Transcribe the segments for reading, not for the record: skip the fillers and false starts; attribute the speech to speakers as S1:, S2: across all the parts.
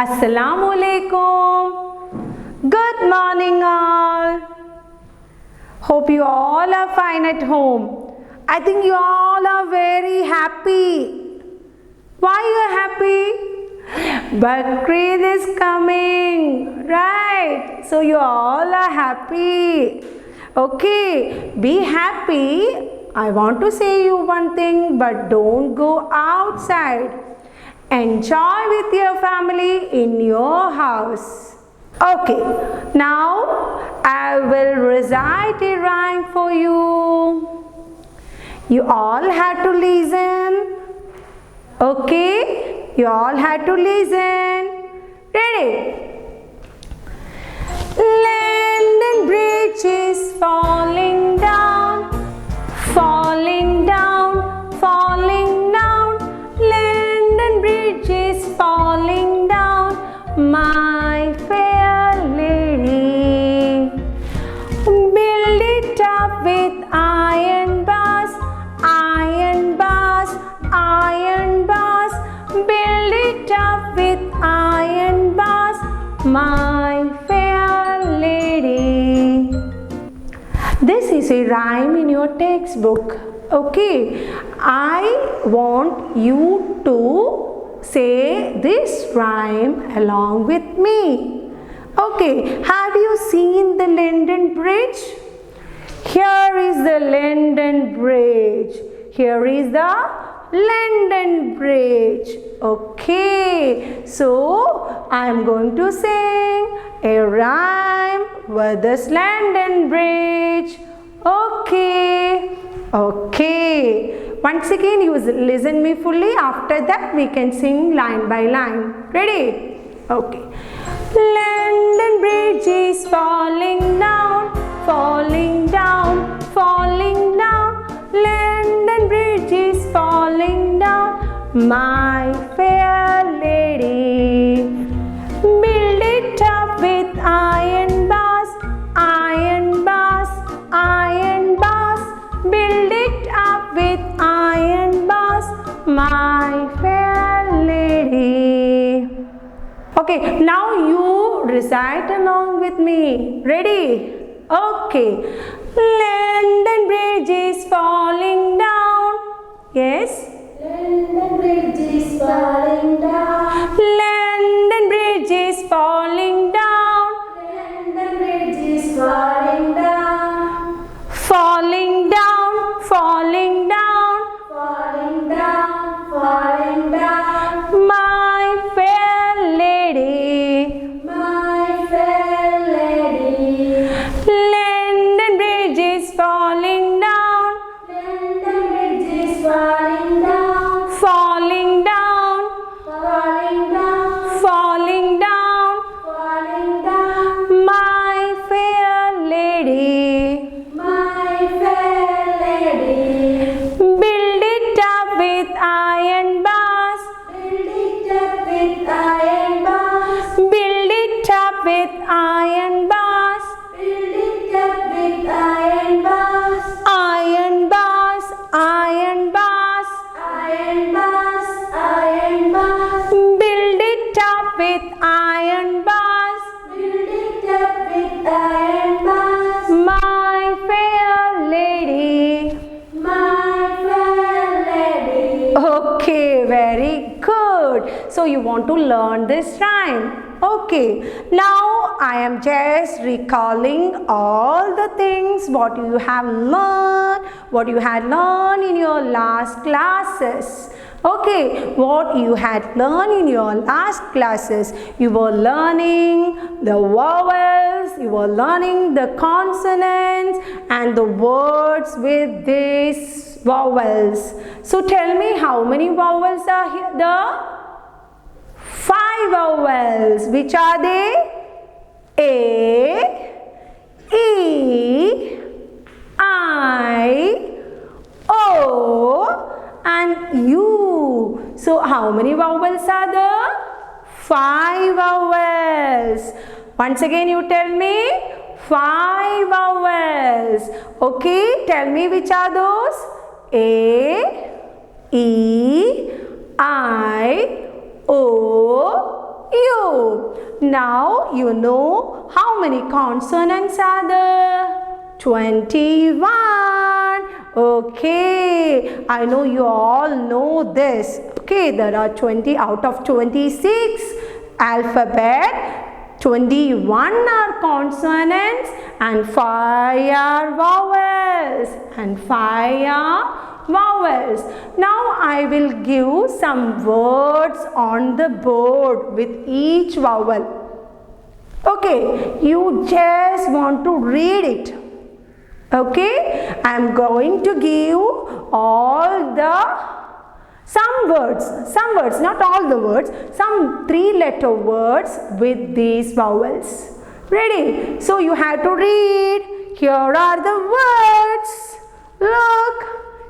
S1: Assalamualaikum. Good morning all. Hope you all are fine at home. I think you all are very happy. Why you are happy? Bakrid is coming, right? So you all are happy. Okay, be happy. I want to say you one thing, but don't go outside. Enjoy with your family in your house. Okay, now I will recite a rhyme for you. You all had to listen. Okay, you all had to listen. Ready? London Bridge is falling down, falling down, falling down. London Bridge is falling down, my fair lady. Build it up with iron bars, iron bars, iron bars. Build it up with iron bars, my fair lady. This is a rhyme in your textbook. Okay, I want you to say this rhyme along with me. Okay, have you seen the London Bridge? Here is the London Bridge. Here is the London Bridge. Okay, so I am going to sing a rhyme with this London Bridge. Okay. Okay. Once again, you listen me fully. After that, we can sing line by line. Ready? Okay. London Bridge is falling down, falling down, falling down. London Bridge is falling down, my fair lady. Build it up with iron bars, iron bars, iron bars. Build it up with iron bars, my fair lady. Okay, now you recite along with me. Ready? Okay. London Bridge is falling down. Yes?
S2: London Bridge is falling down.
S1: London Bridge is falling down.
S2: London Bridge is falling down.
S1: Falling down, falling down.
S2: Falling down, falling down.
S1: My fair lady.
S2: My fair lady.
S1: London Bridge is falling down.
S2: London Bridge is falling down.
S1: Falling down,
S2: Falling down,
S1: falling down.
S2: falling down.
S1: My fair lady.
S2: My fair lady.
S1: Build it up with iron bars.
S2: Build it up with iron bars.
S1: Build it up with iron bars.
S2: Build it up with iron bars.
S1: Iron bars, iron bars.
S2: Iron bars, iron bars.
S1: Build it up with iron bars.
S2: Build it up with iron bars.
S1: My fair lady.
S2: My fair lady.
S1: Okay, very good. So you want to learn this rhyme. Okay, now I am just recalling all the things what you have learned, what you had learned in your last classes. Okay, what you had learned in your last classes. You were learning the vowels, you were learning the consonants and the words with these vowels. So tell me how many vowels are here? The 5 vowels. Which are they? A, E, I, O and U. So how many vowels are there? 5 vowels. Once again you tell me 5 vowels. Okay, tell me which are those? A, E, I, O, U. Now you know how many consonants are there? 21. Okay, I know you all know this. Okay, there are 20 out of 26 alphabet. 21 are consonants and 5 are vowels. Now I will give some words on the board with each vowel. Okay, you just want to read it. Okay, I am going to give all some words, not all the words, some 3-letter words with these vowels. Ready? So you have to read. Here are the words. Look,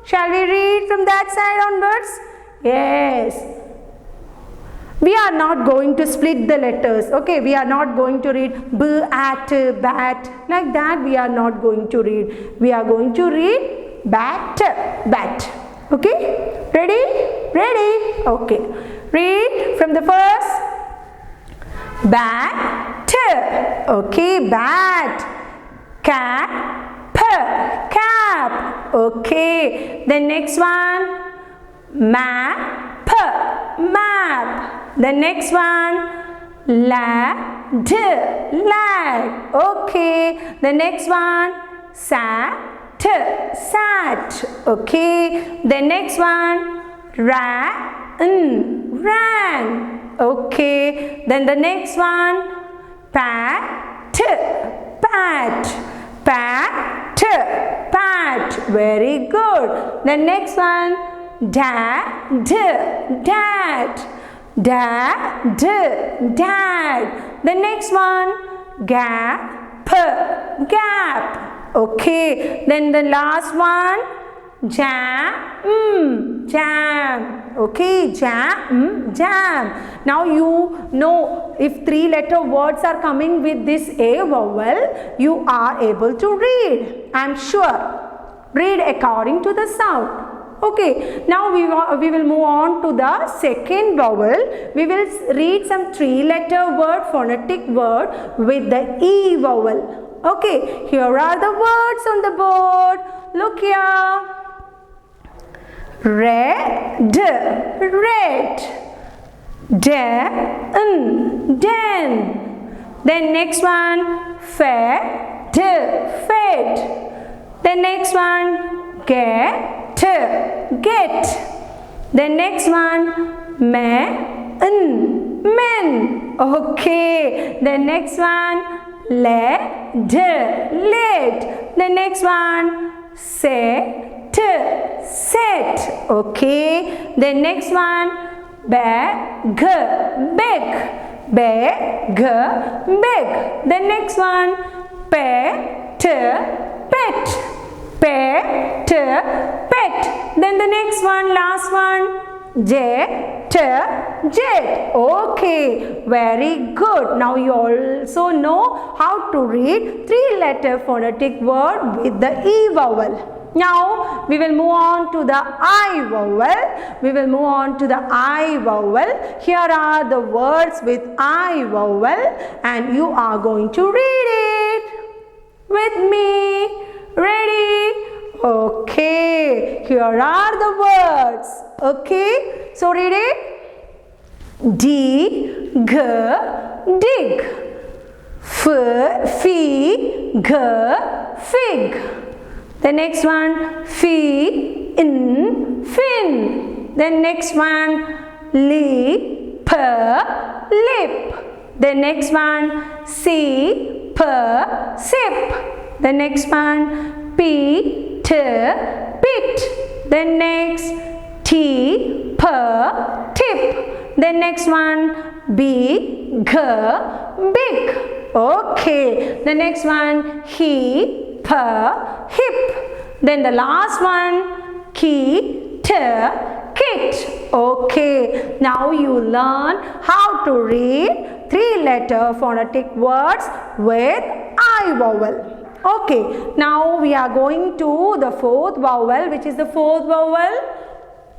S1: shall we read from that side onwards? Yes. We are not going to split the letters. Okay, we are not going to read b, at, bat. Like that we are not going to read. We are going to read bat, bat. Okay, ready? Okay, read from the first. Bat. Okay, bat. Cap, cap. Okay, the next one. Map, map. The next one. Lad, lad. Okay, the next one. Sat, sat. Okay, the next one. Ran, ran. Okay, then the next one. Pat, pat, pat, pat. Very good. The next one. Dad, dad, dad, dad. The next one. Gap, gap. Okay, then the last one. Jam, jam. Okay, jam, jam. Now you know if 3-letter words are coming with this A vowel, you are able to read. I am sure. Read according to the sound. Okay, now we will move on to the second vowel. We will read some 3-letter word, phonetic word with the E vowel. Okay, here are the words on the board. Look here. Red, red. Den, den. Then next one. Fed, fed. The next one. Get, get. The next one. Men, men. Okay. The next one. Led, led. The next one. Set, set. Okay. The next one. Beg, beg, beg, beg. The next one. Pet, pet, pet, pet. Then the next one, last one. Jet, jet. Okay, very good. Now you also know how to read 3-letter phonetic word with the E vowel. Now we will move on to the I vowel. We will move on to the I vowel. Here are the words with I vowel and you are going to read it with me. Ready? Okay. Here are the words. Okay. So read it. Dig, dig. Fig, fig. The next one. Fin, fin. The next one. Lip, lip. The next one. Sip, sip. The next one. Pit, pit. The next. Tip, tip. The next one. Big, big. Okay. The next one. Hip, hip. Then the last one. Kit, kit. Okay. Now you learn how to read 3-letter phonetic words with I vowel. Okay. Now we are going to the 4th vowel. Which is the 4th vowel?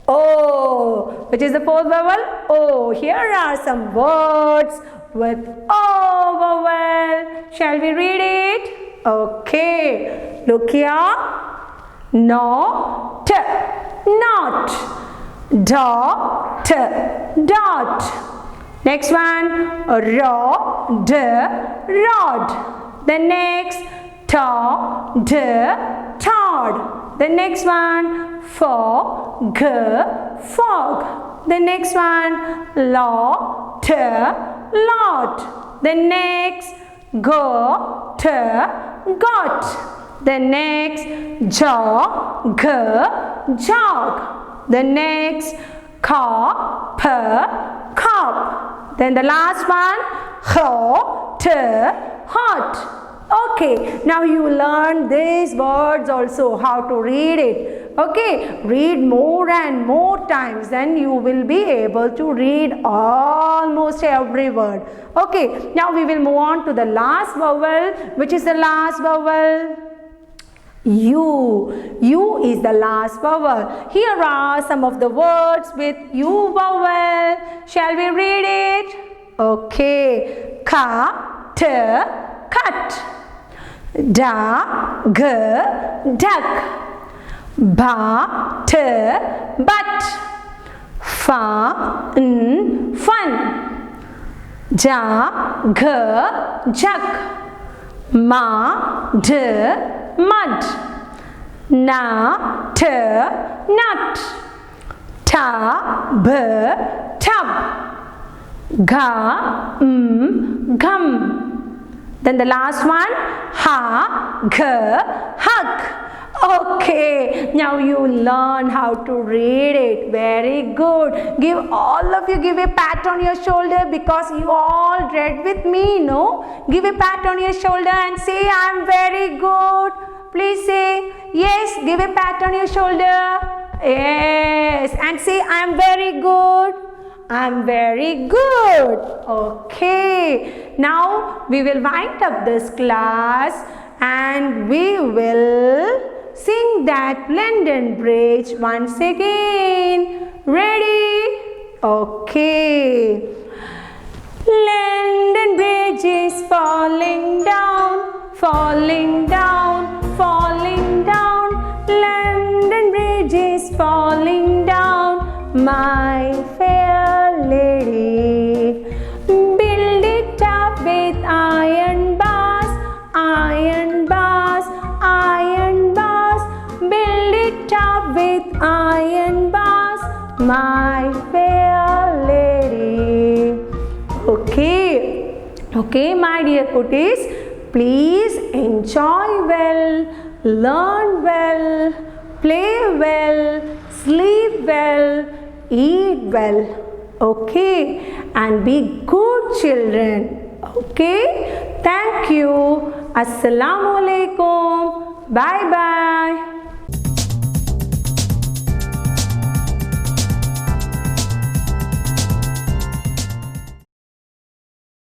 S1: O. Which is the fourth vowel? O. Here are some words with O vowel. Shall we read it? Okay. Look here. Not. Not. Dot. Dot. Next one. Rod. Rod. The next. Tod. Tod. The next one. Fog. Fog. The next one. Lot. Lot. The next. Got. Got. The next. Jog. Jog. The next. Cop. Cop. Then the last one. Hot. Hot. Okay, now you learn these words also, how to read it. Okay, read more and more times, then you will be able to read almost every word. Okay, now we will move on to the last vowel. Which is the last vowel? U. U is the last vowel. Here are some of the words with U vowel. Shall we read it? Okay. Cut. Cut. Duck. Duck. But. But. Fun. Fun. Jug. Jug. Mud. Mud. Nut. Nut. Tub. Tub. Gum. Then the last one, hug. Okay, now you learn how to read it. Very good. Give all of you give a pat on your shoulder because you all read with me, no? Give a pat on your shoulder and say, I am very good. Please say, yes, give a pat on your shoulder. Yes, and say, I am very good. I am very good. Okay. Now we will wind up this class and we will sing that London Bridge once again. Ready? Okay. London Bridge is falling down, falling down, falling down. London Bridge is falling down. My fair lady, build it up with iron bars, iron bars, iron bars. Build it up with iron bars, my fair lady. Okay, my dear cuties, please enjoy well, learn well, play well, sleep well, eat well, okay, and be good children. Okay, thank you. Assalamu alaikum. Bye bye.